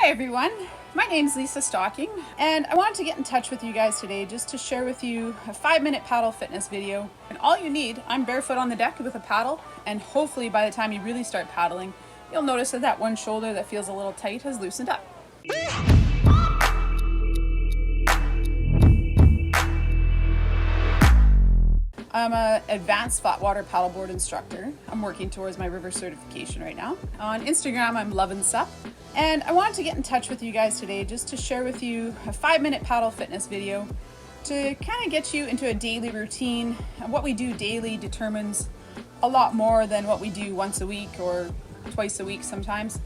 Hi everyone, my name's Lisa Stocking and I wanted to get in touch with you guys today just to share with you a 5-minute paddle fitness video. And all you need, I'm barefoot on the deck with a paddle, and hopefully by the time you really start paddling, you'll notice that that one shoulder that feels a little tight has loosened up. I'm an advanced flatwater paddleboard instructor. I'm working towards my river certification right now. On Instagram, I'm lovinsup. And I wanted to get in touch with you guys today just to share with you a 5-minute paddle fitness video to kind of get you into a daily routine. And what we do daily determines a lot more than what we do once a week or twice a week sometimes.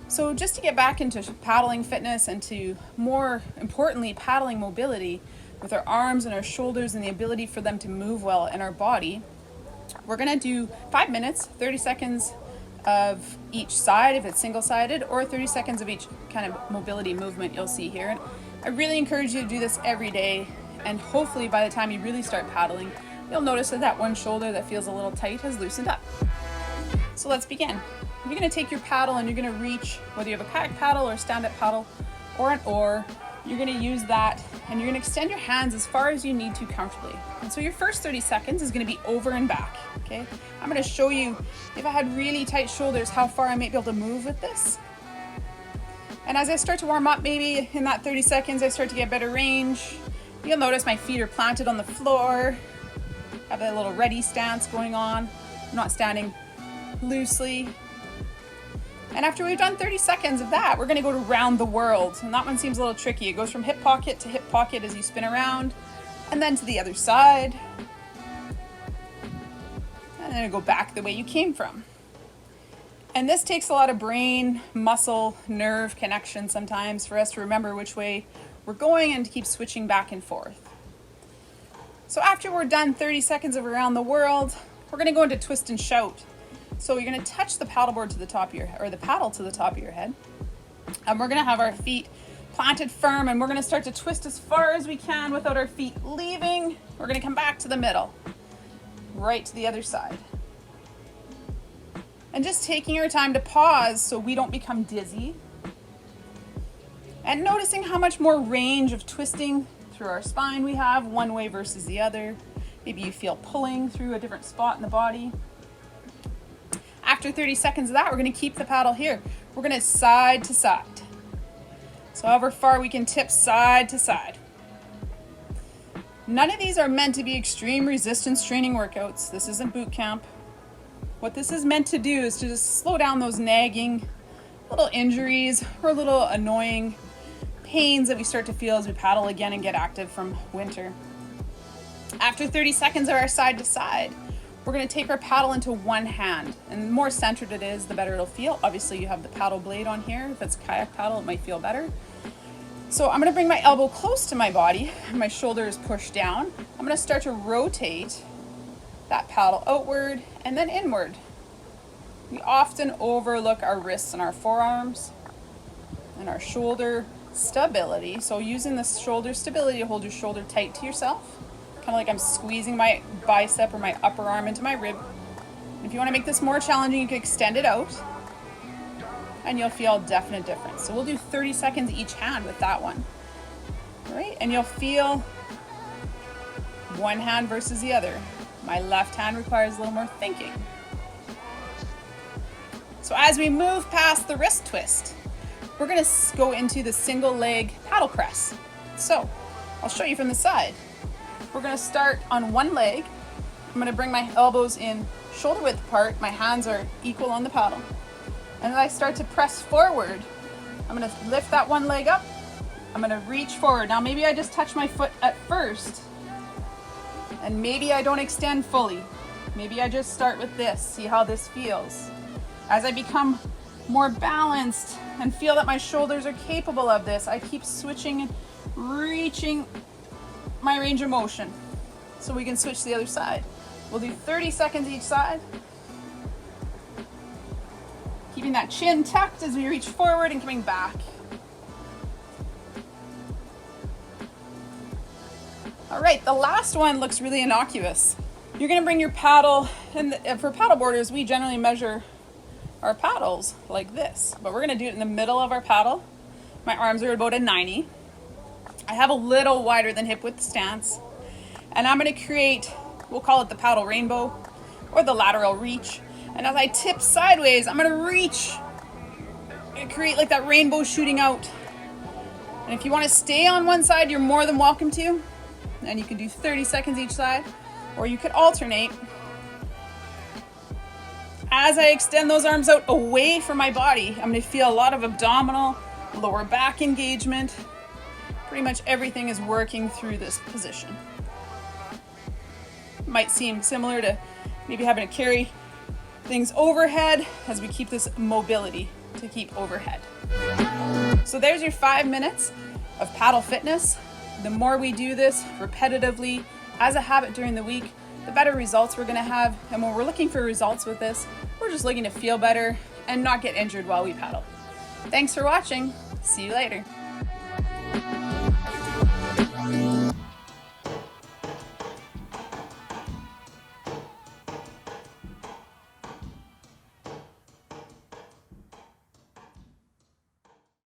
So just to get back into paddling fitness and to, more importantly, paddling mobility, with our arms and our shoulders and the ability for them to move well in our body, we're going to do 5 minutes, 30 seconds of each side if it's single-sided, or 30 seconds of each kind of mobility movement you'll see here. And I really encourage you to do this every day, and hopefully by the time you really start paddling, you'll notice that that one shoulder that feels a little tight has loosened up. So let's begin. You're going to take your paddle and you're going to reach, whether you have a kayak paddle or a stand-up paddle or an oar, you're going to use that and you're going to extend your hands as far as you need to comfortably. And so your first 30 seconds is going to be over and back, okay? I'm going to show you, if I had really tight shoulders, how far I might be able to move with this. And as I start to warm up, maybe in that 30 seconds, I start to get better range. You'll notice my feet are planted on the floor. I have a little ready stance going on. I'm not standing loosely. And after we've done 30 seconds of that, we're going to go to round the world. And that one seems a little tricky. It goes from hip pocket to hip pocket as you spin around, and then to the other side. And then go back the way you came from. And this takes a lot of brain, muscle, nerve connection sometimes for us to remember which way we're going and to keep switching back and forth. So after we're done 30 seconds of around the world, we're going to go into twist and shout. So you're going to touch the paddleboard to the top of your head, or the paddle to the top of your head. And we're going to have our feet planted firm, and we're going to start to twist as far as we can without our feet leaving. We're going to come back to the middle, right to the other side. And just taking our time to pause so we don't become dizzy. And noticing how much more range of twisting through our spine we have, one way versus the other. Maybe you feel pulling through a different spot in the body. After 30 seconds of that, we're going to keep the paddle here. We're going to side to side. So however far we can tip side to side. None of these are meant to be extreme resistance training workouts. This isn't boot camp. What this is meant to do is to just slow down those nagging little injuries or little annoying pains that we start to feel as we paddle again and get active from winter. After 30 seconds of our side to side, we're going to take our paddle into one hand, and the more centered it is, the better it'll feel. Obviously you have the paddle blade on here. If it's a kayak paddle, it might feel better. So I'm going to bring my elbow close to my body, my shoulder is pushed down. I'm going to start to rotate that paddle outward and then inward. We often overlook our wrists and our forearms and our shoulder stability. So using this shoulder stability to hold your shoulder tight to yourself, kind of like I'm squeezing my bicep or my upper arm into my rib. If you want to make this more challenging, you can extend it out and you'll feel a definite difference. So we'll do 30 seconds each hand with that one. All right? And you'll feel one hand versus the other. My left hand requires a little more thinking. So as we move past the wrist twist, we're going to go into the single leg paddle press. So I'll show you from the side. We're going to start on one leg. I'm going to bring my elbows in shoulder width apart. My hands are equal on the paddle. And then I start to press forward. I'm going to lift that one leg up. I'm going to reach forward. Now maybe I just touch my foot at first. And maybe I don't extend fully. Maybe I just start with this. See how this feels. As I become more balanced and feel that my shoulders are capable of this, I keep switching and reaching my range of motion so we can switch to the other side. We'll do 30 seconds each side, keeping that chin tucked as we reach forward and coming back. All right, the last one looks really innocuous. You're going to bring your paddle, and for paddle boarders, we generally measure our paddles like this, but we're going to do it in the middle of our paddle My arms are about a 90. I have a little wider than hip width stance. And I'm going to create, we'll call it the paddle rainbow or the lateral reach. And as I tip sideways, I'm going to reach and create like that rainbow shooting out. And if you want to stay on one side, you're more than welcome to. And you can do 30 seconds each side, or you could alternate. As I extend those arms out away from my body, I'm going to feel a lot of abdominal, lower back engagement. Pretty much everything is working through this position. Might seem similar to maybe having to carry things overhead as we keep this mobility to keep overhead. So there's your 5 minutes of paddle fitness. The more we do this repetitively as a habit during the week, the better results we're going to have. And when we're looking for results with this, we're just looking to feel better and not get injured while we paddle. Thanks for watching. See you later.